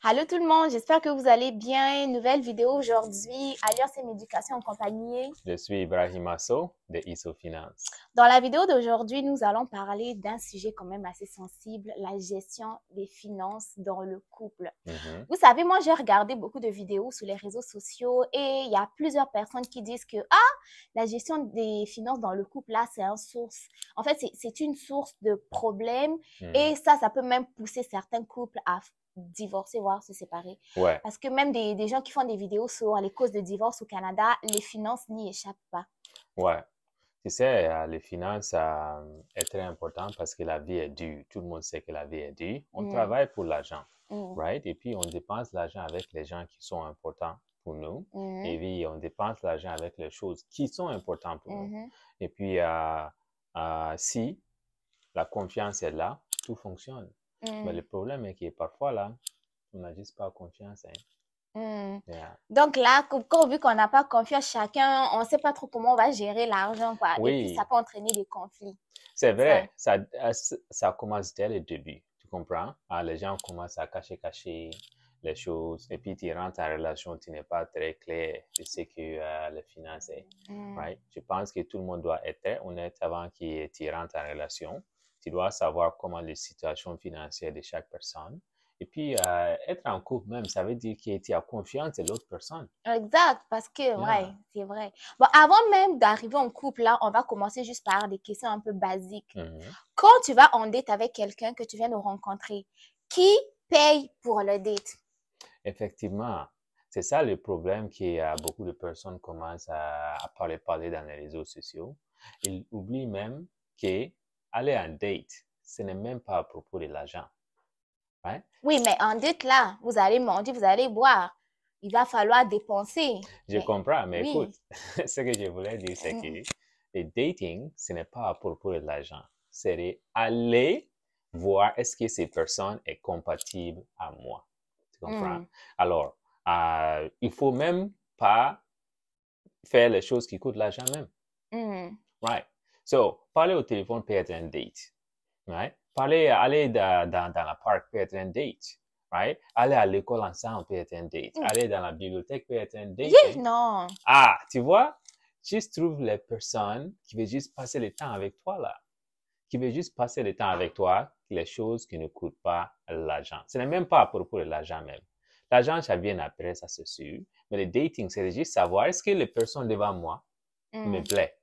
Allô tout le monde, j'espère que vous allez bien. Nouvelle vidéo aujourd'hui, Alliance et Éducation en compagnie. Je suis Ibrahim Asso de ISO Finance. Dans la vidéo d'aujourd'hui, nous allons parler d'un sujet quand même assez sensible, la gestion des finances dans le couple. Vous savez, moi j'ai regardé beaucoup de vidéos sur les réseaux sociaux et il y a plusieurs personnes qui disent que la gestion des finances dans le couple là, c'est c'est une source de problèmes et ça peut même pousser certains couples à divorcer, voire se séparer. Ouais. Parce que même des gens qui font des vidéos sur les causes de divorce au Canada, les finances n'y échappent pas. Ouais. Tu sais, les finances est très important parce que la vie est dure. Tout le monde sait que la vie est dure. On travaille pour l'argent, right? Et puis, on dépense l'argent avec les gens qui sont importants pour nous. Et puis, on dépense l'argent avec les choses qui sont importantes pour nous. Et puis, si la confiance est là, tout fonctionne. Mais le problème est que parfois, là, on n'a juste pas confiance. Yeah. Donc là, vu qu'on n'a pas confiance chacun, on ne sait pas trop comment on va gérer l'argent, quoi. Oui. Et puis, ça peut entraîner des conflits. C'est vrai, ça commence dès le début, tu comprends? Les gens commencent à cacher les choses et puis tu rentres en relation, tu n'es pas très clair de ce que les finances est. Right? Je pense que tout le monde doit être très honnête avant que tu rentres en relation. Tu dois savoir comment les situations financières de chaque personne. Et puis, être en couple même, ça veut dire que tu as confiance en l'autre personne. Exact, parce que, ouais, c'est vrai. Bon, avant même d'arriver en couple, là, on va commencer juste par des questions un peu basiques. Quand tu vas en date avec quelqu'un que tu viens de rencontrer, qui paye pour le date? Effectivement, c'est ça le problème que beaucoup de personnes commencent à parler dans les réseaux sociaux. Ils oublient même que aller en date, ce n'est même pas à propos de l'argent. Right? Oui, mais en date, là, vous allez manger, vous allez boire. Il va falloir dépenser. Je comprends, mais oui. Écoute, ce que je voulais dire, c'est que le dating, ce n'est pas à propos de l'argent. C'est aller voir est-ce que cette personne est compatible à moi. Tu comprends? Alors, il faut même pas faire les choses qui coûtent l'argent même. Right. So, parler au téléphone peut être un date. Right? Aller dans la parc peut être un date. Right? Aller à l'école ensemble peut être un date. Aller dans la bibliothèque peut être un date. Yeah, non. Tu vois? Juste trouve les personnes qui veulent juste passer le temps avec toi là. Qui veulent juste passer le temps avec toi, les choses qui ne coûtent pas l'argent. Ce n'est même pas à propos de l'argent même. L'argent, ça vient après, ça c'est sûr. Mais le dating, c'est juste savoir, est-ce que les personnes devant moi me plaisent?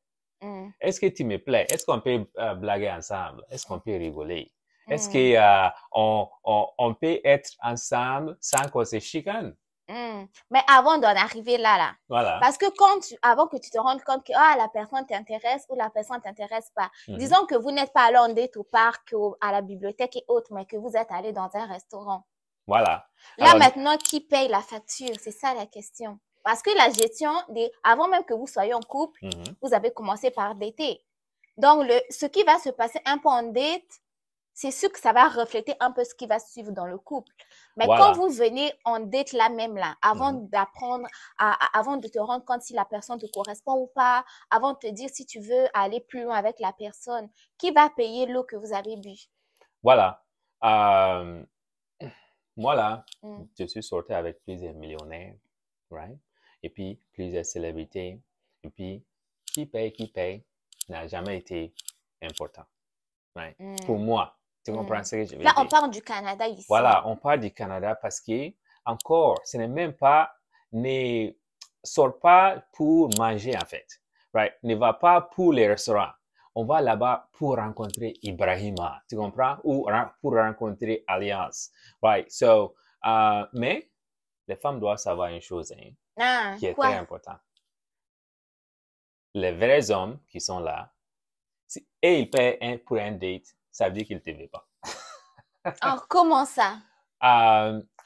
Est-ce que tu me plais? Est-ce qu'on peut blaguer ensemble? Est-ce qu'on peut rigoler? Est-ce qu'on peut être ensemble sans qu'on se chicane? Mais avant d'en arriver là, voilà. Parce que avant que tu te rendes compte que la personne t'intéresse ou la personne t'intéresse pas, disons que vous n'êtes pas allé en date au parc ou à la bibliothèque et autres, mais que vous êtes allé dans un restaurant. Voilà. Là, alors, maintenant, qui paye la facture? C'est ça la question. Parce que la gestion, avant même que vous soyez en couple, vous avez commencé par dater. Donc, ce qui va se passer un peu en date, c'est sûr que ça va refléter un peu ce qui va suivre dans le couple. Mais quand vous venez en date là même là, avant d'apprendre, avant de te rendre compte si la personne te correspond ou pas, avant de te dire si tu veux aller plus loin avec la personne, qui va payer l'eau que vous avez bu? Voilà. Moi là, je suis sorti avec plusieurs millionnaires, right? Et puis plusieurs célébrités. Et puis, qui paye n'a jamais été important. Right? Pour moi. Tu comprends ce que je veux dire? Là, on parle du Canada ici. Voilà, on parle du Canada parce que, encore, ce n'est même pas, ne sort pas pour manger en fait. Right? Ne va pas pour les restaurants. On va là-bas pour rencontrer Ibrahima, tu comprends? Ou pour rencontrer Alliance. Right? So, mais les femmes doivent savoir une chose qui est très importante. Les vrais hommes qui sont là, et ils paient pour un date, ça veut dire qu'ils ne te veulent pas. Alors, comment ça?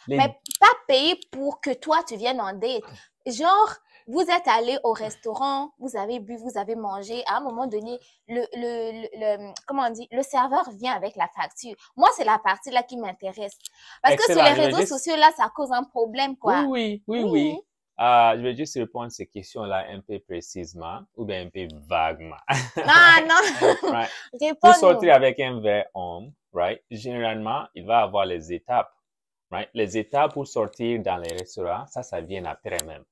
Mais pas payer pour que toi, tu viennes en date. Genre, vous êtes allé au restaurant, vous avez bu, vous avez mangé. À un moment donné, comment on dit, le serveur vient avec la facture. Moi, c'est la partie là qui m'intéresse. Parce que sur les réseaux sociaux, là, ça cause un problème, quoi. Oui. Je vais juste répondre à ces questions-là un peu précisément ou bien un peu vaguement. Non. Right. Pour sortir avec un vrai homme, right, généralement, il va avoir les étapes right? Les étapes pour sortir dans les restaurants, ça vient après même,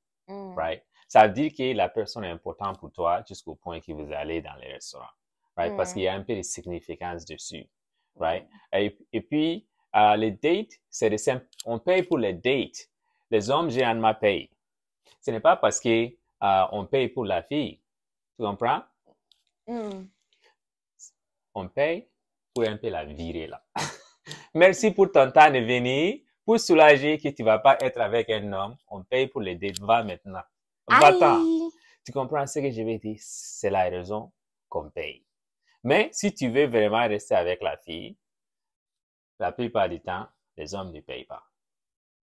right? Ça veut dire que la personne est importante pour toi jusqu'au point que vous allez dans les restaurants, right? Parce qu'il y a un peu de significance dessus, right? Et puis, les dates, c'est de simple. On paye pour les dates. Les hommes généralement payent. Ce n'est pas parce que on paye pour la fille. Tu comprends? On paye pour un peu la virer là. Merci pour ton temps de venir. Pour soulager que tu vas pas être avec un homme, on paye pour les dates. Va maintenant. Va-t'en. Tu comprends ce que je vais dire? C'est la raison qu'on paye. Mais si tu veux vraiment rester avec la fille, la plupart du temps, les hommes ne payent pas.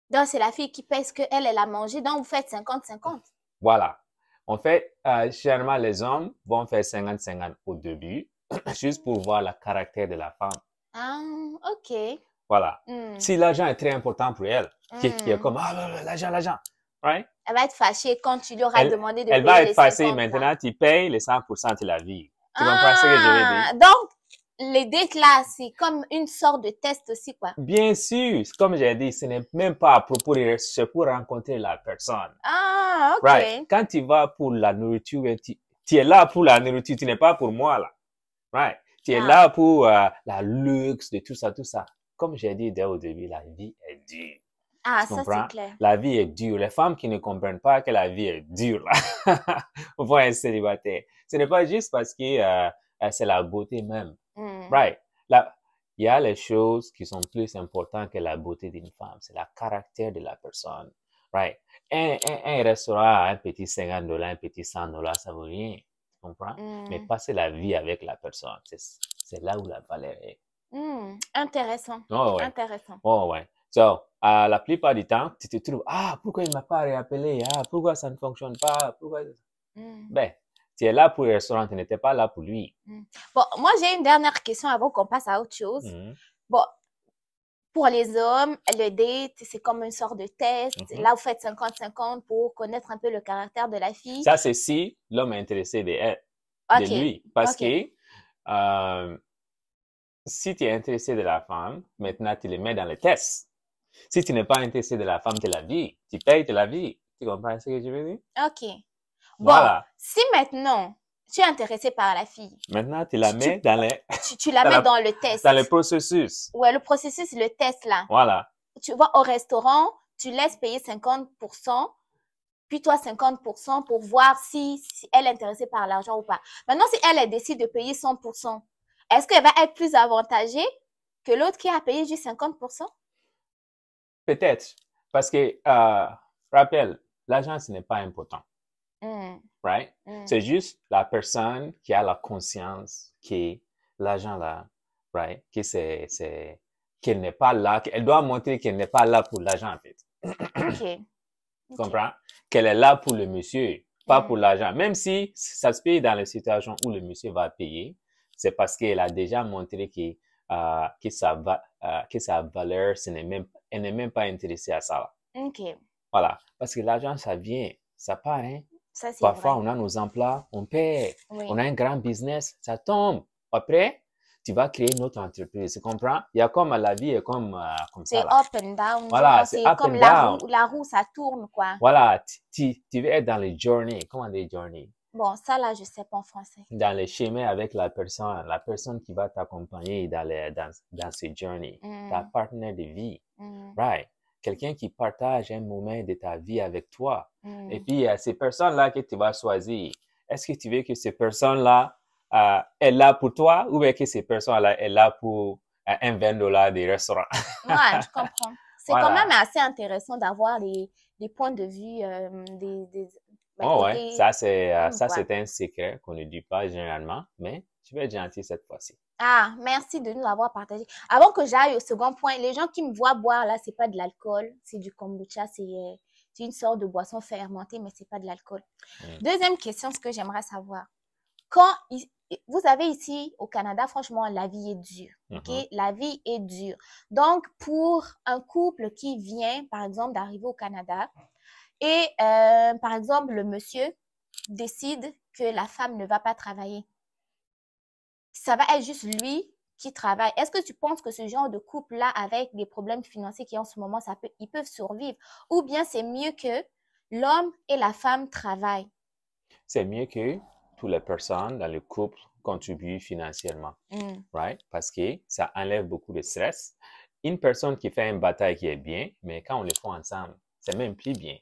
Donc, c'est la fille qui paye ce qu'elle, elle a mangé. Donc, vous faites 50-50. Voilà. En fait, généralement, les hommes vont faire 50-50 au début, juste pour voir le caractère de la femme. Ah, OK. Voilà. Si l'argent est très important pour elle, qui est comme, l'argent, right? Elle va être fâchée quand tu lui auras demandé de payer elle va être les fâchée. 50, maintenant, là. tu payes les 100% de la vie. Tu comprends ce que je veux dire? Donc, les dates là, c'est comme une sorte de test aussi, quoi. Bien sûr. Comme j'ai dit, ce n'est même pas à propos de c'est pour rencontrer la personne. Ah, OK. Right. Quand tu vas pour la nourriture, tu es là pour la nourriture, tu n'es pas pour moi, là. Right. Tu es là pour la luxe, de tout ça, tout ça. Comme j'ai dit dès au début, la vie est dure. Ah, ça, c'est clair. La vie est dure. Les femmes qui ne comprennent pas que la vie est dure, là, vont être célibataires. Ce n'est pas juste parce que c'est la beauté même. Right. Là, il y a les choses qui sont plus importantes que la beauté d'une femme. C'est le caractère de la personne. Right. Un restaurant, un petit $50, un petit $100, ça vaut rien. Tu comprends? Mais passer la vie avec la personne, c'est là où la valeur est. Intéressant. Oh, ouais. Intéressant. Oh, ouais. So, la plupart du temps, tu te trouves, pourquoi il ne m'a pas réappelé? Pourquoi ça ne fonctionne pas? Pourquoi... Ben, tu es là pour le restaurant, tu n'étais pas là pour lui. Bon, moi, j'ai une dernière question avant qu'on passe à autre chose. Bon, pour les hommes, le date, c'est comme une sorte de test. Là, vous faites 50-50 pour connaître un peu le caractère de la fille. Ça, c'est si l'homme est intéressé de lui. Parce que si tu es intéressé de la femme, maintenant, tu le mets dans le test. Si tu n'es pas intéressé de la femme, tu la vis. Tu payes, tu la vis. Tu comprends ce que je veux dire? OK. Bon, voilà. Si maintenant, tu es intéressé par la fille. Maintenant, tu la mets dans les... Tu la mets dans le test. Dans le processus. Ouais, le processus, le test, là. Voilà. Tu vas au restaurant, tu laisses payer 50%, puis toi 50% pour voir si elle est intéressée par l'argent ou pas. Maintenant, si elle décide de payer 100%, est-ce qu'elle va être plus avantagée que l'autre qui a payé juste 50%? Peut-être. Parce que, rappelle, l'argent, ce n'est pas important. Right? C'est juste la personne qui a la conscience que l'argent là, right? Qu'elle n'est pas là, qu'elle doit montrer qu'elle n'est pas là pour l'argent, en fait. OK. Tu comprends? Qu'elle est là pour le monsieur, pas pour l'argent. Même si ça se paye dans les situations où le monsieur va payer, c'est parce qu'elle a déjà montré que sa valeur, elle n'est même pas intéressée à ça. OK. Voilà. Parce que l'argent, ça vient, ça part, hein? Ça, Parfois, vrai. on a nos emplois, on paie, on a un grand business, ça tombe. Après, tu vas créer une autre entreprise. Tu comprends? Il y a comme la vie est comme ça. C'est up and down. Voilà, c'est up comme and down. La roue, ça tourne, quoi. Voilà, tu veux être dans les journées. Comment des journées? Bon, ça là, je sais pas en français. Dans les chemins avec la personne qui va t'accompagner dans ces journées. Ta partenaire de vie. Right? Quelqu'un qui partage un moment de ta vie avec toi. Et puis, ces personnes-là que tu vas choisir, est-ce que tu veux que ces personnes-là est là pour toi ou bien que ces personnes-là est là pour un $20 des restaurants? Ouais, je comprends. C'est quand même assez intéressant d'avoir les points de vue ouais, ça c'est un secret qu'on ne dit pas généralement, mais je vais être gentil cette fois-ci. Merci de nous avoir partagé. Avant que j'aille au second point, les gens qui me voient boire là, c'est pas de l'alcool, c'est du kombucha, c'est une sorte de boisson fermentée, mais c'est pas de l'alcool. Deuxième question, ce que j'aimerais savoir. Vous avez ici au Canada, franchement, la vie est dure. Okay? La vie est dure. Donc, pour un couple qui vient, par exemple, d'arriver au Canada, et par exemple, le monsieur décide que la femme ne va pas travailler. Ça va être juste lui qui travaille. Est-ce que tu penses que ce genre de couple-là, avec les problèmes financiers qu'il y a en ce moment, ils peuvent survivre? Ou bien c'est mieux que l'homme et la femme travaillent? C'est mieux que toutes les personnes dans le couple contribuent financièrement, right? Parce que ça enlève beaucoup de stress. Une personne qui fait une bataille qui est bien, mais quand on le fait ensemble, c'est même plus bien,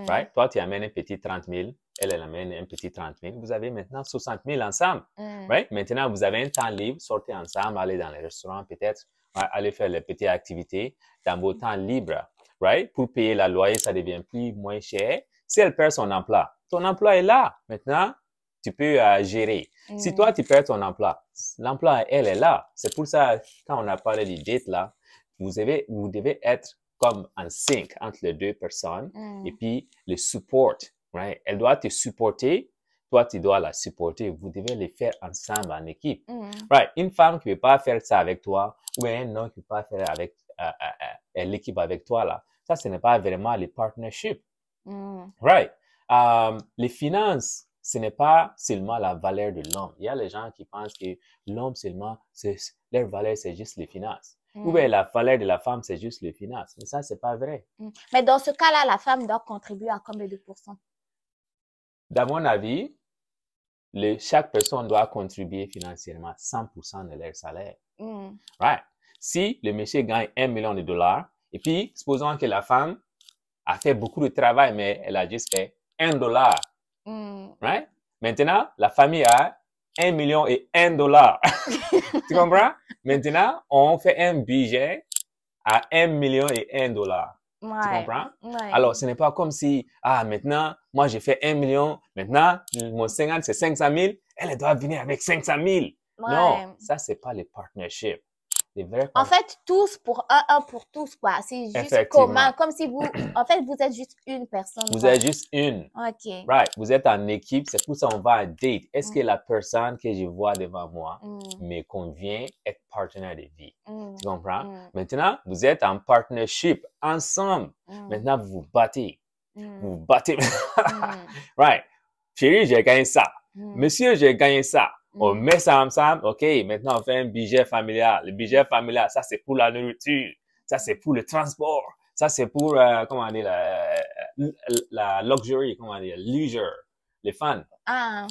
right? Toi, tu amènes un petit 30 000, elle amène un petit 30 000. Vous avez maintenant 60 000 ensemble, right? Maintenant, vous avez un temps libre, sortez ensemble, allez dans les restaurants peut-être, allez faire les petites activités dans vos temps libres, right? Pour payer la loyer, ça devient moins cher. Si elle perd son emploi, ton emploi est là. Maintenant, tu peux gérer. Si toi, tu perds ton emploi, l'emploi, elle est là. C'est pour ça, quand on a parlé du date là, vous devez être comme en sync entre les deux personnes et puis le support, right? Elle doit te supporter, toi, tu dois la supporter. Vous devez le faire ensemble en équipe, right? Une femme qui ne peut pas faire ça avec toi ou un homme qui ne peut pas faire avec l'équipe avec toi là, ça, ce n'est pas vraiment le partnership, right? Les finances, ce n'est pas seulement la valeur de l'homme. Il y a les gens qui pensent que l'homme seulement, leur valeur, c'est juste les finances. Ou bien la valeur de la femme, c'est juste les finances. Mais ça, c'est pas vrai. Mais dans ce cas-là, la femme doit contribuer à combien de pourcents? Dans mon avis, chaque personne doit contribuer financièrement 100% de leur salaire. Right? Si le monsieur gagne $1 million, et puis, supposons que la femme a fait beaucoup de travail, mais elle a juste fait $1. Right? Maintenant, la famille a $1 million et $1. Tu comprends? Maintenant, on fait un budget à $1 million et $1. Tu comprends? Alors, ce n'est pas comme si, maintenant, moi, j'ai fait 1 million. Maintenant, mon 50, c'est 500 000. Elle doit venir avec 500 000. Non, ça, c'est pas le partnership. En fait, tous pour un pour tous, quoi. C'est juste commun. Comme si en fait, vous êtes juste une personne. Vous êtes juste une. OK. Right. Vous êtes en équipe. C'est pour ça qu'on va à date. Est-ce que la personne que je vois devant moi me convient être partenaire de vie? Tu comprends? Maintenant, vous êtes en partnership ensemble. Maintenant, vous vous battez. Vous vous battez. Right. Chérie, j'ai gagné ça. Monsieur, j'ai gagné ça. On met ça ensemble, OK, maintenant on fait un budget familial. Le budget familial, ça c'est pour la nourriture, ça c'est pour le transport, ça c'est pour, comment dire, la luxury, comment dire, leisure, les fun.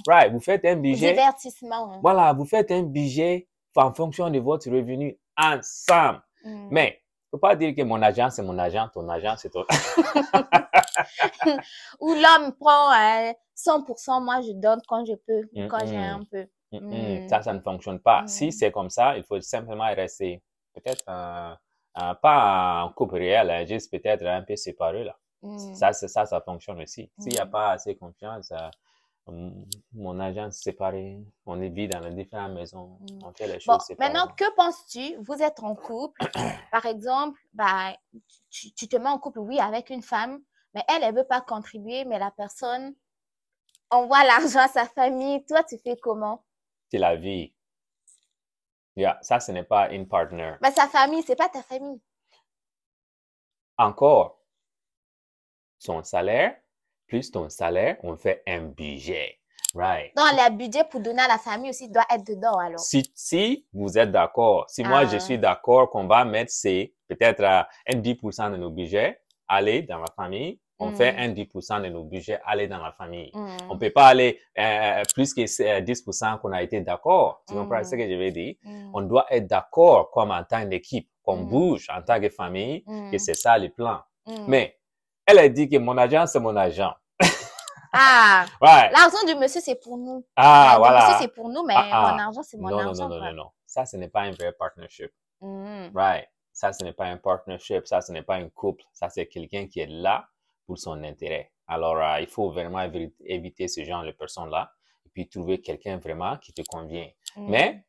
Right, vous faites un budget. Divertissement. Voilà, vous faites un budget en fonction de votre revenu ensemble. Mais, il ne faut pas dire que mon argent c'est mon argent, ton argent c'est ton. Ou l'homme prend 100%, moi je donne quand je peux, quand j'ai un peu. Ça ne fonctionne pas. Si c'est comme ça, il faut simplement rester peut-être pas en couple réel, hein, juste peut-être un peu séparé là. Ça fonctionne aussi. S'il n'y a pas assez de confiance, mon agent séparé, on vit dans les différentes maisons, on fait les choses séparées. Maintenant, que penses-tu? Vous êtes en couple, par exemple, tu te mets en couple, oui, avec une femme, mais elle ne veut pas contribuer, mais la personne envoie l'argent à sa famille. Toi, tu fais comment? C'est la vie. Ça, ce n'est pas une partenaire. Mais sa famille, ce n'est pas ta famille. Encore, son salaire, plus ton salaire, on fait un budget. Right. Donc, le budget pour donner à la famille aussi doit être dedans, alors. Si vous êtes d'accord, si moi je suis d'accord qu'on va mettre peut-être un 10% de nos budgets, aller dans la famille, on fait un 10% de nos budgets aller dans la famille. On ne peut pas aller plus que 10% qu'on a été d'accord. Tu comprends ce que je veux dire? On doit être d'accord comme en tant qu'équipe, qu'on bouge en tant que famille, que c'est ça le plan. Mais elle a dit que mon argent, c'est mon argent. Ouais. L'argent du monsieur, c'est pour nous. Voilà. Monsieur, c'est pour nous, mais mon argent, c'est mon argent. Non. Ça, ce n'est pas un vrai partnership. Right. Ça, ce n'est pas un partnership. Ça, ce n'est pas un couple. Ça, c'est quelqu'un qui est là pour son intérêt. Alors, il faut vraiment éviter ce genre de personnes-là et puis trouver quelqu'un vraiment qui te convient. Mais,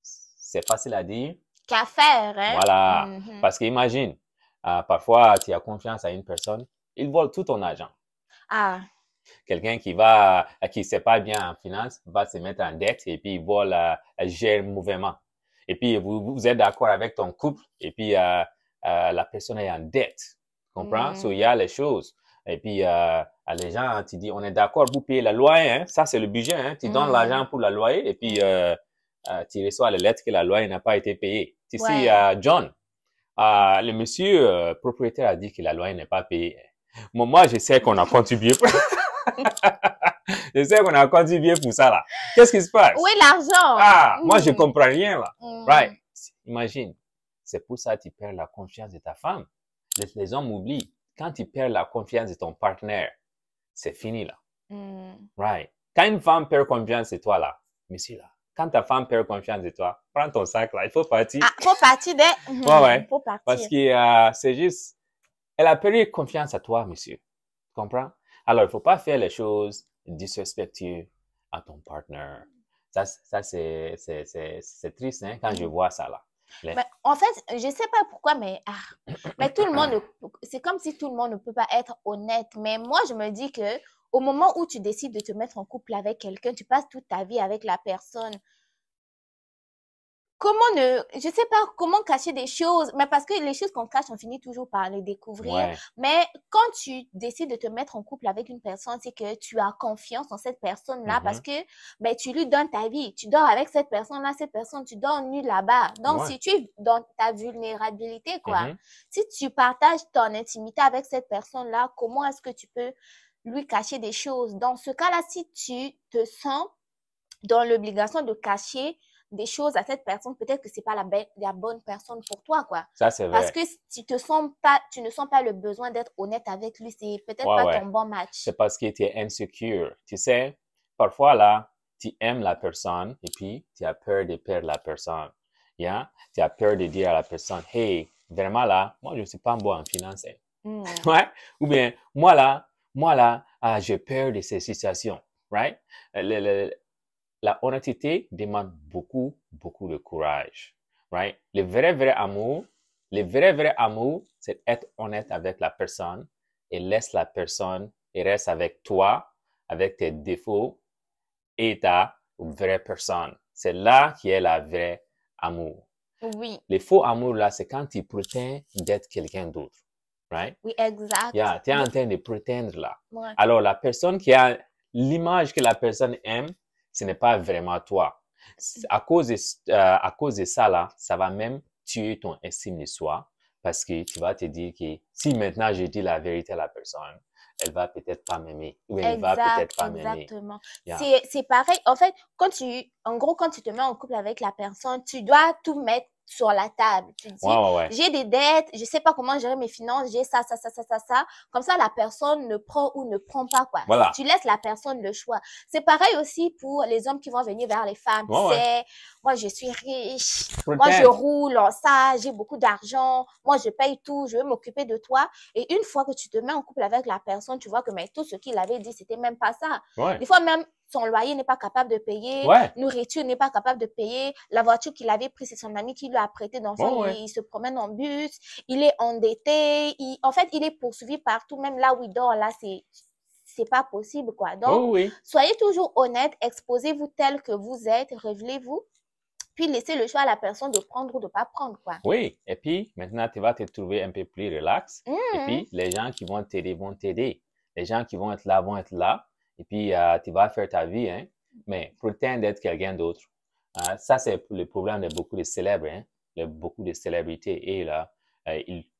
c'est facile à dire. Qu'à faire, hein? Voilà. Parce qu'imagine, parfois, tu as confiance à une personne, il vole tout ton argent. Quelqu'un qui ne sait pas bien en finance va se mettre en dette et puis il vole, gère mouvement. Et puis, vous êtes d'accord avec ton couple et puis la personne est en dette. Tu comprends? So, il y a les choses. Et puis, les gens, tu dis, on est d'accord pour payer la loyer, hein? Ça, c'est le budget, hein? Tu donnes l'argent pour la loyer et puis tu reçois la lettre que la loi n'a pas été payée. Ici, Ouais. John, le monsieur propriétaire a dit que la loi n'est pas payée. Moi, je sais qu'on a contribué pour... je sais qu'on a contribué pour ça, là. Qu'est-ce qui se passe? Où est l'argent? Ah, moi, je comprends rien, là. Right. Mm. Imagine. C'est pour ça que tu perds la confiance de ta femme. Les hommes oublient. Quand tu perds la confiance de ton partenaire, c'est fini, là. Right. Quand une femme perd confiance de toi, là, monsieur, là, quand ta femme perd confiance de toi, prends ton sac, là, il faut partir. Ah, faut partir de... Ouais. Faut partir. Parce que c'est juste... Elle a perdu confiance à toi, monsieur. Tu comprends? Alors, il faut pas faire les choses disrespectueuses à ton partenaire. Ça c'est triste, hein, quand je vois ça, là. Mais en fait, je sais pas pourquoi, mais tout le monde, c'est comme si tout le monde ne peut pas être honnête. Mais moi, je me dis que au moment où tu décides de te mettre en couple avec quelqu'un, tu passes toute ta vie avec la personne. Je sais pas comment cacher des choses, mais parce que les choses qu'on cache, on finit toujours par les découvrir. Ouais. Mais quand tu décides de te mettre en couple avec une personne, c'est que tu as confiance en cette personne-là parce que tu lui donnes ta vie. Tu dors avec cette personne-là, tu dors nu là-bas. Donc, si tu es dans ta vulnérabilité, quoi, si tu partages ton intimité avec cette personne-là, comment est-ce que tu peux lui cacher des choses? Dans ce cas-là, si tu te sens dans l'obligation de cacher des choses à cette personne, peut-être que c'est pas la bonne personne pour toi, quoi. Ça, c'est vrai. Parce que tu ne sens pas le besoin d'être honnête avec lui, c'est peut-être pas ton bon match. C'est parce que tu es insécure. Tu sais, parfois, là, tu aimes la personne et puis tu as peur de perdre la personne. Yeah? Tu as peur de dire à la personne, hey, vraiment là, moi, je suis pas bon en finance. Ouais? Ou bien, moi là, j'ai peur de ces situations. Right? La honnêteté demande beaucoup de courage, right? Le vrai amour, c'est être honnête avec la personne et laisse la personne et reste avec toi, avec tes défauts et ta vraie personne. C'est là qui est la vraie amour. Oui. Le faux amour, là, c'est quand tu prétends d'être quelqu'un d'autre, right? Oui, exact. Yeah, tu es en train de prétendre là. Ouais. Alors, la personne qui a l'image que la personne aime, ce n'est pas vraiment toi. À cause de ça, là, ça va même tuer ton estime de soi parce que tu vas te dire que si maintenant je dis la vérité à la personne, elle va peut-être pas m'aimer ou elle va peut-être pas m'aimer. Exactement. Yeah. C'est pareil. En fait, quand tu te mets en couple avec la personne, tu dois tout mettre sur la table. Tu dis, j'ai des dettes, je sais pas comment gérer mes finances, j'ai ça. Comme ça, la personne ne prend ou ne prend pas, quoi. Voilà. Tu laisses la personne le choix. C'est pareil aussi pour les hommes qui vont venir vers les femmes. Moi, je suis riche. Moi, je roule en ça, j'ai beaucoup d'argent. Moi, je paye tout, je veux m'occuper de toi. Et une fois que tu te mets en couple avec la personne, tu vois que mais tout ce qu'il avait dit, c'était même pas ça. Des fois, même son loyer n'est pas capable de payer, nourriture n'est pas capable de payer, la voiture qu'il avait prise, c'est son ami qui lui a prêté d'enfant, il se promène en bus, il est endetté, en fait, il est poursuivi partout, même là où il dort, là, c'est pas possible, quoi. Donc, soyez toujours honnête, exposez-vous tel que vous êtes, révélez-vous, puis laissez le choix à la personne de prendre ou de pas prendre, quoi. Oui, et puis, maintenant, tu vas te trouver un peu plus relax, et puis, les gens qui vont t'aider vont t'aider. Les gens qui vont être là, et puis tu vas faire ta vie, hein, mais prétendre d'être quelqu'un d'autre. Ça, c'est le problème de beaucoup de célèbres, hein. Beaucoup de célébrités, et là,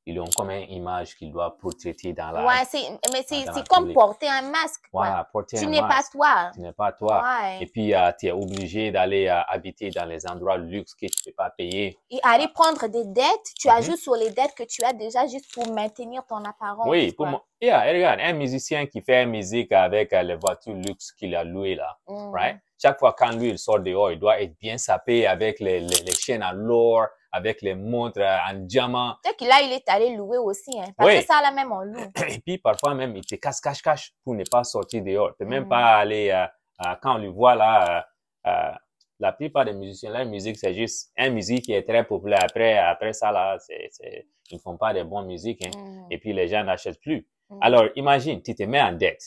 ils ont comme une image qu'ils doivent portraiter dans la... Ouais, c'est comme porter un masque, quoi. Voilà, porter tu un n'es masque. pas toi. Tu n'es pas toi. Ouais. Et puis, tu es obligé d'aller habiter dans les endroits luxe que tu ne peux pas payer. Et aller prendre des dettes, tu ajoutes sur les dettes que tu as déjà juste pour maintenir ton apparence. Oui, pour moi. Regarde, un musicien qui fait musique avec les voitures luxe qu'il a louées là, right? Chaque fois quand lui il sort dehors, il doit être bien sapé avec les chaînes en l'or, avec les montres en diamant. Peut-être que là, il est allé louer aussi, hein, parce que ça là même on loue. Et puis parfois même, il te cache pour ne pas sortir dehors. Il peut même pas aller, quand on lui voit là, la plupart des musiciens, la musique, c'est juste une musique qui est très populaire. Après ça, là, ils ne font pas de bonnes musiques, hein. Et puis les gens n'achètent plus. Alors, imagine, tu te mets en dette.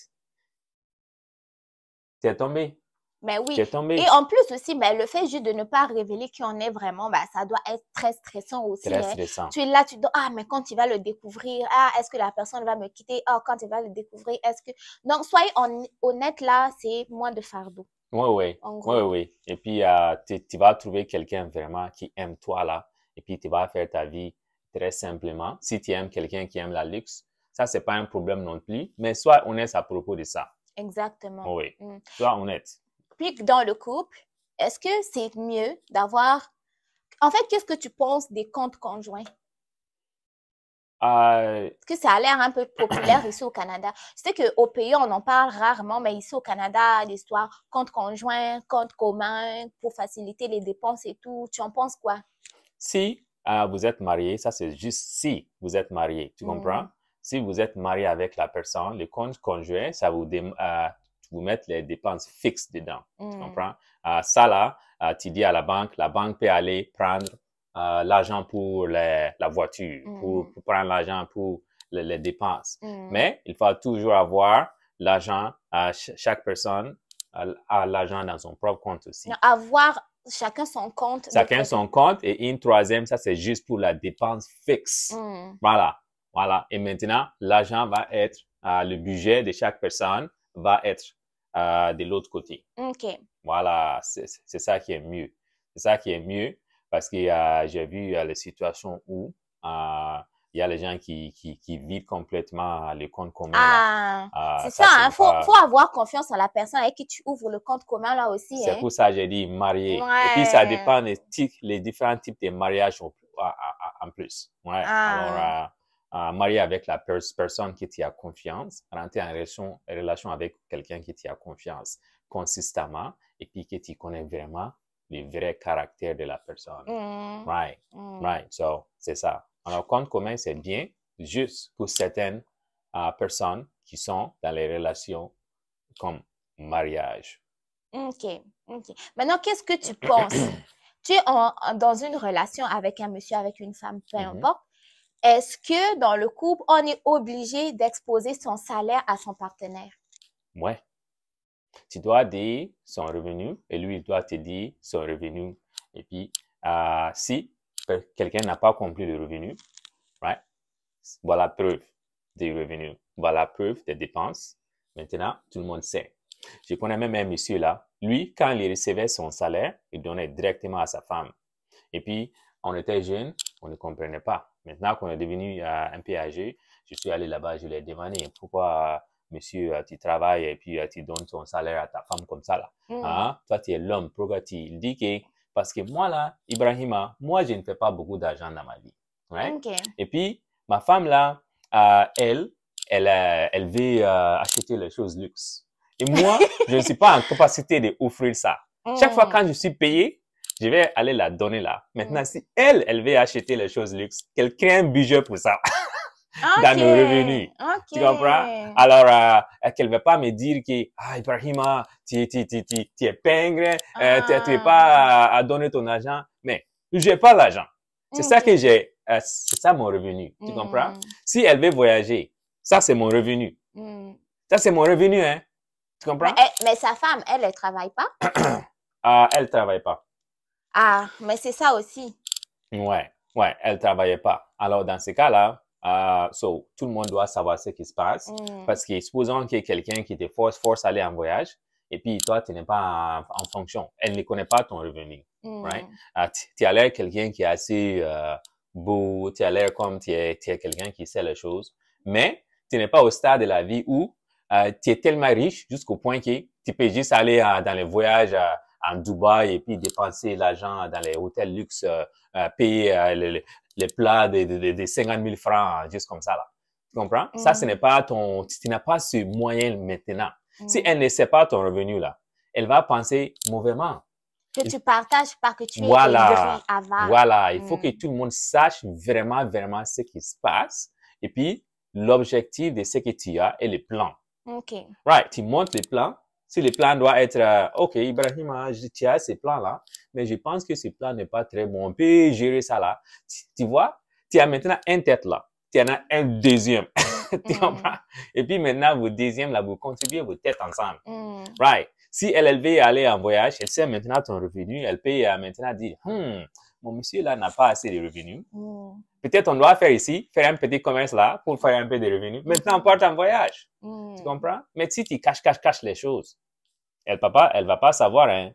Tu es tombé. Ben oui. Tu es tombé. Et en plus aussi, le fait juste de ne pas révéler qui on est vraiment, ça doit être très stressant aussi. Très stressant. Tu es là, tu te dis, mais quand tu vas le découvrir, est-ce que la personne va me quitter? Quand tu vas le découvrir, est-ce que... Donc, soyez honnête là, c'est moins de fardeau. Oui, oui. Et puis, tu vas trouver quelqu'un vraiment qui aime toi, là. Et puis, tu vas faire ta vie très simplement. Si tu aimes quelqu'un qui aime la luxe, ça, c'est pas un problème non plus. Mais sois honnête à propos de ça. Exactement. Oui. Sois honnête. Puis, dans le couple, est-ce que c'est mieux d'avoir... En fait, qu'est-ce que tu penses des comptes conjoints? Parce que ça a l'air un peu populaire ici au Canada. Je sais qu'au pays, on en parle rarement, mais ici au Canada, l'histoire compte conjoint, compte commun, pour faciliter les dépenses et tout. Tu en penses quoi? Si vous êtes marié, ça c'est juste si vous êtes marié, tu comprends? Si vous êtes marié avec la personne, le compte conjoint, ça vous met les dépenses fixes dedans, tu comprends? Ça là, tu dis à la banque peut aller prendre l'argent pour la voiture, pour prendre l'argent pour les dépenses. Mais il faut toujours avoir l'argent, chaque personne a l'argent dans son propre compte aussi. Avoir chacun son compte. Chacun son compte et une troisième, ça c'est juste pour la dépense fixe. Voilà. Et maintenant, l'argent va être, le budget de chaque personne va être de l'autre côté. OK. Voilà, c'est ça qui est mieux. C'est ça qui est mieux parce que j'ai vu les situations où il y a les gens qui vident complètement le compte commun. C'est ça, hein? Faut avoir confiance en la personne avec qui tu ouvres le compte commun là aussi. C'est pour ça que j'ai dit marié. Et puis, ça dépend les différents types de mariages en plus. Ouais. Alors, marié avec la personne qui t'y a confiance, rentrer en relation avec quelqu'un qui t'y a confiance consistamment et puis que tu connais vraiment le vrai caractère de la personne. Right. So, c'est ça. Alors, compte commun, c'est bien juste pour certaines personnes qui sont dans les relations comme mariage. OK. Maintenant, qu'est-ce que tu penses? Tu es dans une relation avec un monsieur, avec une femme, peu importe. Est-ce que dans le couple, on est obligé d'exposer son salaire à son partenaire? Ouais. Tu dois dire son revenu et lui, il doit te dire son revenu. Et puis, si quelqu'un n'a pas compris le revenu, right? Voilà la preuve des revenus. Voilà la preuve des dépenses. Maintenant, tout le monde sait. Je connais même un monsieur là. Lui, quand il recevait son salaire, il donnait directement à sa femme. Et puis, on était jeunes, on ne comprenait pas. Maintenant qu'on est devenu un peu âgé, je suis allé là-bas, je lui ai demandé pourquoi, monsieur, tu travailles et puis tu donnes ton salaire à ta femme comme ça là. Toi, tu es l'homme, pourquoi il dit que, parce que moi là, Ibrahima, moi, je ne fais pas beaucoup d'argent dans ma vie. Right? Okay. Et puis, ma femme là, elle veut acheter les choses luxe. Et moi, je ne suis pas en capacité d'offrir ça. Chaque fois quand je suis payé, je vais aller la donner là. Maintenant, si elle veut acheter les choses luxe, qu'elle crée un budget pour ça dans nos revenus. Tu comprends? Alors, qu'elle ne va pas me dire que, Ibrahima, tu es pingre, tu n'es pas à donner ton argent. Mais, je n'ai pas l'argent. C'est ça que j'ai, c'est ça mon revenu. Tu comprends? Si elle veut voyager, ça c'est mon revenu. Ça c'est mon revenu, hein? Tu comprends? Mais sa femme, elle ne travaille pas? Elle ne travaille pas. Mais c'est ça aussi. Ouais, elle ne travaillait pas. Alors, dans ce cas-là, tout le monde doit savoir ce qui se passe. Parce que supposons qu'il y ait quelqu'un qui te force à aller en voyage, et puis toi, tu n'es pas en fonction. Elle ne connaît pas ton revenu. Right? Tu as l'air quelqu'un qui est assez beau, tu as l'air comme tu es quelqu'un qui sait les choses, mais tu n'es pas au stade de la vie où tu es tellement riche jusqu'au point que tu peux juste aller dans les voyages en Dubaï et puis dépenser l'argent dans les hôtels luxe, payer les plats de 50 000 francs, juste comme ça là. Tu comprends? Ça, ce n'est pas tu n'as pas ce moyen maintenant. Si elle ne sait pas ton revenu là, elle va penser mauvaisement. Que tu partages pas, que tu es avare. Voilà, il faut que tout le monde sache vraiment ce qui se passe et puis l'objectif de ce que tu as et les plans. OK. Right, tu montres les plans. Si le plan doit être, OK, Ibrahima, tu as ces plans-là, mais je pense que ce plan n'est pas très bon. On peut gérer ça là. Tu vois, tu as maintenant une tête là. Tu en as un deuxième. Tu comprends? Et puis maintenant, vos deuxièmes là, vous contribuez vos têtes ensemble. Right. Si elle veut aller en voyage, elle sait maintenant ton revenu, elle peut maintenant dire, mon monsieur là n'a pas assez de revenus. Peut-être on doit faire un petit commerce là pour faire un peu de revenus. Maintenant, on part en voyage. Tu comprends? Mais si tu caches les choses, elle va pas savoir, hein.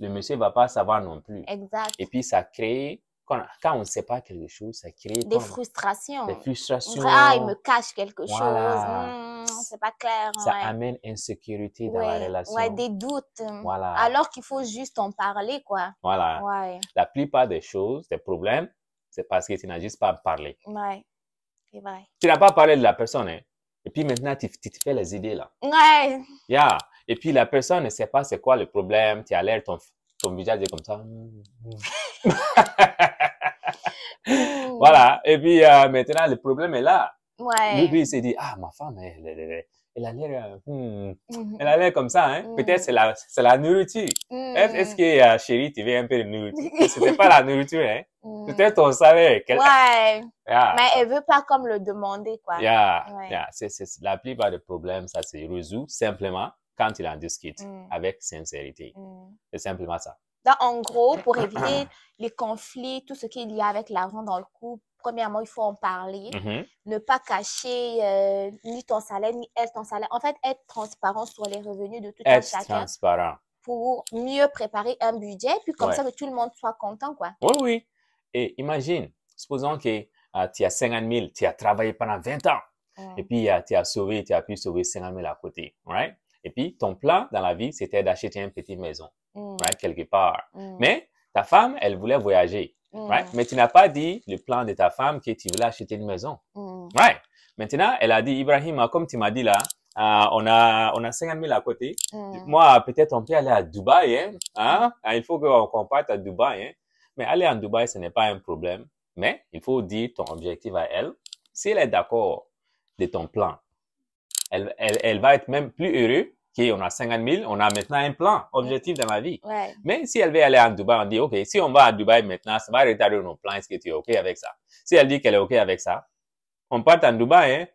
Le monsieur va pas savoir non plus. Exact. Et puis, ça crée, quand on ne sait pas quelque chose, ça crée des frustrations. Des frustrations. Ah, il me cache quelque voilà. chose. C'est pas clair. Ça amène insécurité dans la relation. Ouais, des doutes. Voilà. Alors qu'il faut juste en parler, quoi. Voilà. Ouais. La plupart des choses, des problèmes, c'est parce que tu n'as juste pas parlé. Ouais. C'est vrai. Tu n'as pas parlé de la personne, hein. Et puis maintenant, tu te fais les idées, là. Ouais. Yeah. Et puis la personne ne sait pas c'est quoi le problème. Tu as l'air, ton visage est comme ça. Voilà. Et puis maintenant, le problème est là. Ouais. Lui, il s'est dit, ah, ma femme, elle a l'air comme ça, hein. Peut-être c'est la nourriture. Est-ce que, chérie, tu veux un peu de nourriture? C'était pas la nourriture, hein. Peut-être ton salaire. Ouais. Yeah. Mais elle veut pas comme le demander, quoi. Yeah. Ouais. Yeah. La plupart des problèmes, ça se résout simplement quand il en discute avec sincérité. C'est simplement ça. Donc, en gros, pour éviter les conflits, tout ce qu'il y a avec l'argent dans le couple, premièrement, il faut en parler. Ne pas cacher ni ton salaire, ni elle ton salaire. En fait, être transparent sur les revenus de tout un chacun. Transparent. Pour mieux préparer un budget, puis comme ça que tout le monde soit content, quoi. Oui, oui. Et imagine, supposons que tu as 50 000, tu as travaillé pendant 20 ans, et puis tu as pu sauver 50 000 à côté, right? Et puis, ton plan dans la vie, c'était d'acheter une petite maison, right? Quelque part. Mais ta femme, elle voulait voyager, right? Mais tu n'as pas dit le plan de ta femme que tu voulais acheter une maison, right? Maintenant, elle a dit, Ibrahim, comme tu m'as dit là, on a 50 000 à côté. Moi, peut-être on peut aller à Dubaï, hein? Il faut qu'on parte à Dubaï, hein? Mais aller en Dubaï, ce n'est pas un problème. Mais il faut dire ton objectif à elle. Si elle est d'accord de ton plan, elle va être même plus heureuse qu'on a 50 000, on a maintenant un plan, objectif dans la vie. Ouais. Mais si elle veut aller en Dubaï, on dit, OK, si on va à Dubaï maintenant, ça va retarder nos plans. Est-ce que tu es OK avec ça? Si elle dit qu'elle est OK avec ça, on part en Dubaï, hein?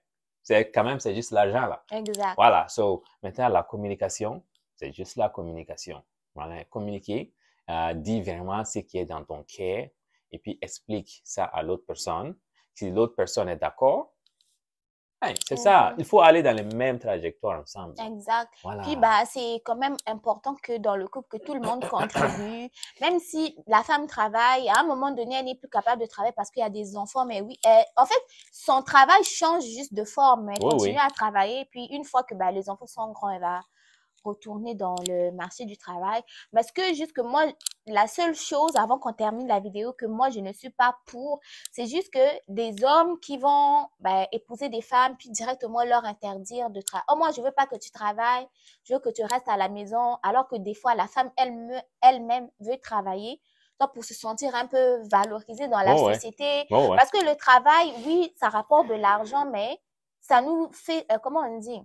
C'est juste l'argent, là. Exact. Voilà. So, maintenant, la communication, c'est juste la communication. Voilà. Communiquer, dis vraiment ce qui est dans ton cœur et puis explique ça à l'autre personne. Si l'autre personne est d'accord, c'est ça. Il faut aller dans les mêmes trajectoires ensemble. Exact. Voilà. Puis, c'est quand même important que dans le couple, que tout le monde contribue. Même si la femme travaille, à un moment donné, elle n'est plus capable de travailler parce qu'il y a des enfants. Mais oui, en fait, son travail change juste de forme. Elle continue à travailler. Puis, une fois que les enfants sont grands, elle va retourner dans le marché du travail. Parce que juste que moi, la seule chose, avant qu'on termine la vidéo, que moi, je ne suis pas pour, c'est juste que des hommes qui vont épouser des femmes, puis directement leur interdire de travailler. Oh, moi, je veux pas que tu travailles, je veux que tu restes à la maison, alors que des fois, la femme elle-même veut travailler. Donc, pour se sentir un peu valorisée dans la société. Parce que le travail, oui, ça rapporte de l'argent, mais ça nous fait, comment on dit?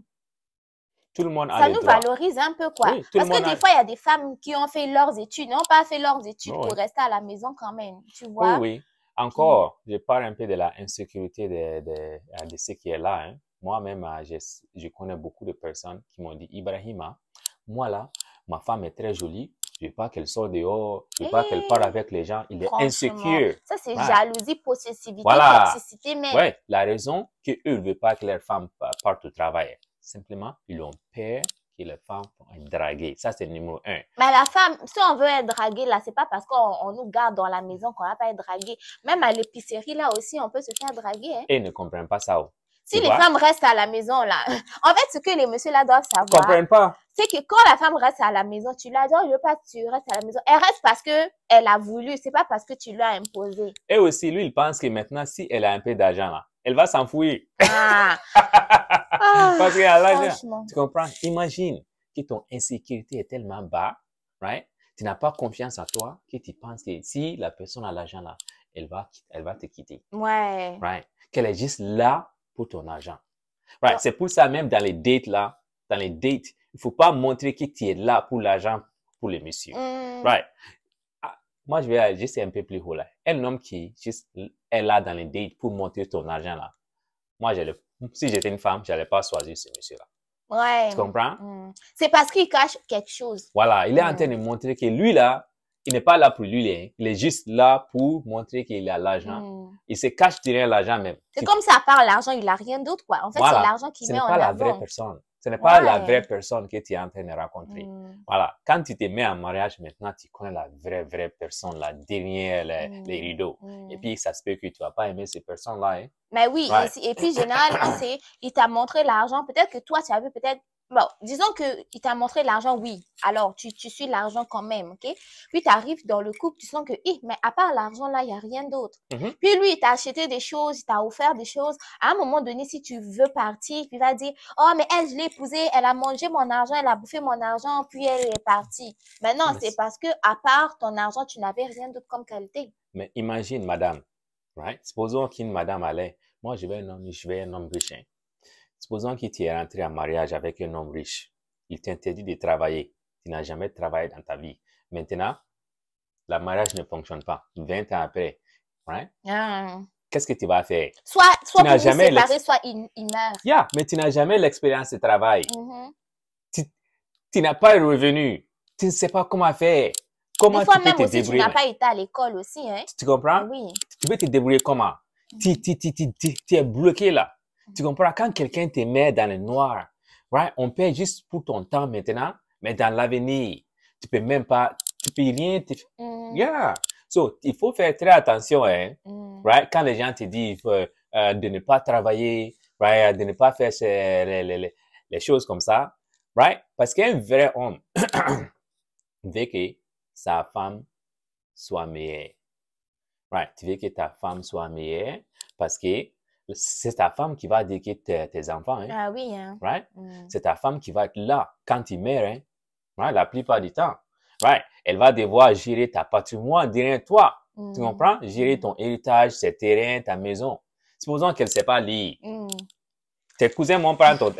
Tout le monde a ça nous valorise un peu, quoi. Oui, parce que des fois, il y a des femmes qui ont fait leurs études, n'ont pas fait leurs études pour rester à la maison quand même, tu vois. Oui, oui. Encore, je parle un peu de la insécurité de ce qui est là. Hein. Moi-même, je connais beaucoup de personnes qui m'ont dit, Ibrahima, moi là, ma femme est très jolie, je ne veux pas qu'elle sorte dehors, je ne veux pas qu'elle parle avec les gens, il est insécure. Ça, c'est jalousie, possessivité, toxicité même. Oui, la raison qu'eux ne veulent pas que leur femme parte au travail. Simplement, ils ont peur que les femmes vont être draguées. Ça, c'est le numéro 1. Mais la femme, si on veut être draguée, là, c'est pas parce qu'on nous garde dans la maison qu'on va pas être draguée. Même à l'épicerie, là aussi, on peut se faire draguer. Hein. Et ils ne comprennent pas ça. Si les femmes restent à la maison, là, en fait, ce que les messieurs là doivent savoir, ils ne comprennent pas. C'est que quand la femme reste à la maison, tu la dis, je veux pas que tu restes à la maison. Elle reste parce que elle a voulu, c'est pas parce que tu lui as imposé. Et aussi, lui, il pense que maintenant, si elle a un peu d'argent, là, elle va s'enfouir. Parce qu'elle a l'argent. Tu comprends? Imagine que ton insécurité est tellement bas, right? Tu n'as pas confiance en toi, que tu penses que si la personne a l'argent là, elle va te quitter. Ouais. Right? Qu'elle est juste là pour ton argent. Right? C'est pour ça même dans les dates là, il faut pas montrer que tu es là pour l'argent pour les messieurs. Right? Moi, je vais aller juste un peu plus haut là. Un homme qui juste est là dans les dates pour montrer ton argent là. Moi, si j'étais une femme, je n'allais pas choisir ce monsieur-là. Ouais. Tu comprends? C'est parce qu'il cache quelque chose. Voilà, il est en train de montrer que lui là, il n'est pas là pour lui, hein. Il est juste là pour montrer qu'il a l'argent. Il se cache derrière l'argent même. C'est comme ça, à part l'argent, il n'a rien d'autre, quoi. En fait, c'est l'argent qui met en avant. Ce n'est pas la vraie personne. Ce n'est pas la vraie personne que tu es en train de rencontrer. Voilà. Quand tu te mets en mariage, maintenant, tu connais la vraie personne, là, derrière les rideaux. Et puis, ça se peut que tu vas pas aimer ces personnes-là, hein. Mais oui, et puis, généralement, il t'a montré l'argent. Peut-être que toi, tu avais peut-être... Bon, disons qu'il t'a montré l'argent, oui. Alors, tu suis l'argent quand même, OK? Puis, tu arrives dans le couple, tu sens que, mais à part l'argent, là, il n'y a rien d'autre. Puis, lui, il t'a acheté des choses, il t'a offert des choses. À un moment donné, si tu veux partir, il va dire, oh, mais elle, je l'ai épousée, elle a mangé mon argent, elle a bouffé mon argent, puis elle est partie. Mais non, c'est parce que, à part ton argent, tu n'avais rien d'autre comme qualité. Mais imagine, madame, right? Supposons qu'une madame allait, moi, je veux un homme riche, hein. Supposons que tu es rentré en mariage avec un homme riche. Il t'interdit de travailler. Tu n'as jamais travaillé dans ta vie. Maintenant, le mariage ne fonctionne pas. 20 ans après, right? Qu'est-ce que tu vas faire? Soit vous vous séparez, soit il meurt. Yeah, mais tu n'as jamais l'expérience de travail. Tu n'as pas le revenu. Tu ne sais pas comment faire. Comment tu peux te débrouiller? Tu n'as pas été à l'école aussi, hein? Tu comprends? Oui. Tu peux te débrouiller comment? Tu es bloqué là. Tu comprends? Quand quelqu'un te met dans le noir, right? On paie juste pour ton temps maintenant, mais dans l'avenir, tu peux même pas, tu peux rien. Yeah. So, il faut faire très attention, hein? Right? Quand les gens te disent de ne pas travailler, right? De ne pas faire les choses comme ça, right? Parce qu'un vrai homme veut que sa femme soit meilleure. Right? Tu veux que ta femme soit meilleure parce que c'est ta femme qui va éduquer tes enfants, hein? Ah oui, hein? Right? C'est ta femme qui va être là quand tu meurs, hein? Right? La plupart du temps. Right? Elle va devoir gérer ta patrimoine derrière toi. Tu comprends? Gérer ton héritage, tes terrains, ta maison. Supposons qu'elle ne sait pas lire. Tes cousins vont prendre ton...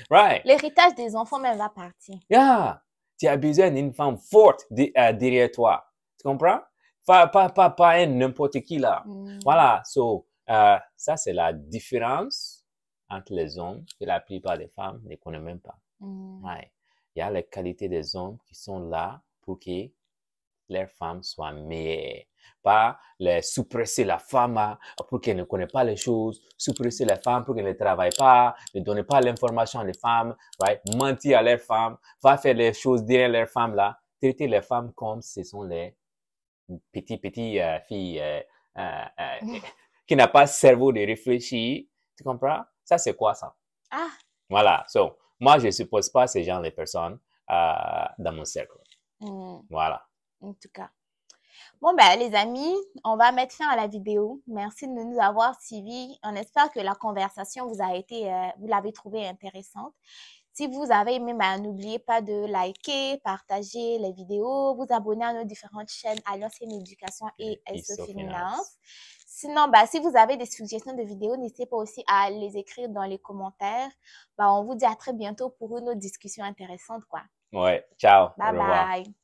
Right? L'héritage des enfants même va partir. Yeah! Tu as besoin d'une femme forte derrière toi. Tu comprends? Pas n'importe qui là. Voilà. So, ça, c'est la différence entre les hommes que la plupart des femmes ne connaissent même pas. Ouais. Il y a les qualités des hommes qui sont là pour que leurs femmes soient meilleures. Pas les suppresser la femme pour qu'elle ne connaisse pas les choses, suppresser les femmes pour qu'elles ne travaillent pas, ne donner pas l'information aux femmes, right? Mentir à leurs femmes, va faire les choses derrière leurs femmes là, traiter les femmes comme ce sont les petites filles qui n'a pas cerveau de réfléchir. Tu comprends? Ça, c'est quoi ça? Ah. Voilà. So, moi, je ne suppose pas ces gens, les personnes dans mon cercle. Voilà. En tout cas. Bon, ben, les amis, on va mettre fin à la vidéo. Merci de nous avoir suivis. On espère que la conversation vous l'avez trouvée intéressante. Si vous avez aimé, n'oubliez pas de liker, partager les vidéos, vous abonner à nos différentes chaînes Alliance Éducation et SO Finance. Sinon, si vous avez des suggestions de vidéos, n'hésitez pas aussi à les écrire dans les commentaires. On vous dit à très bientôt pour une autre discussion intéressante, quoi. Ouais, ciao. Bye bye.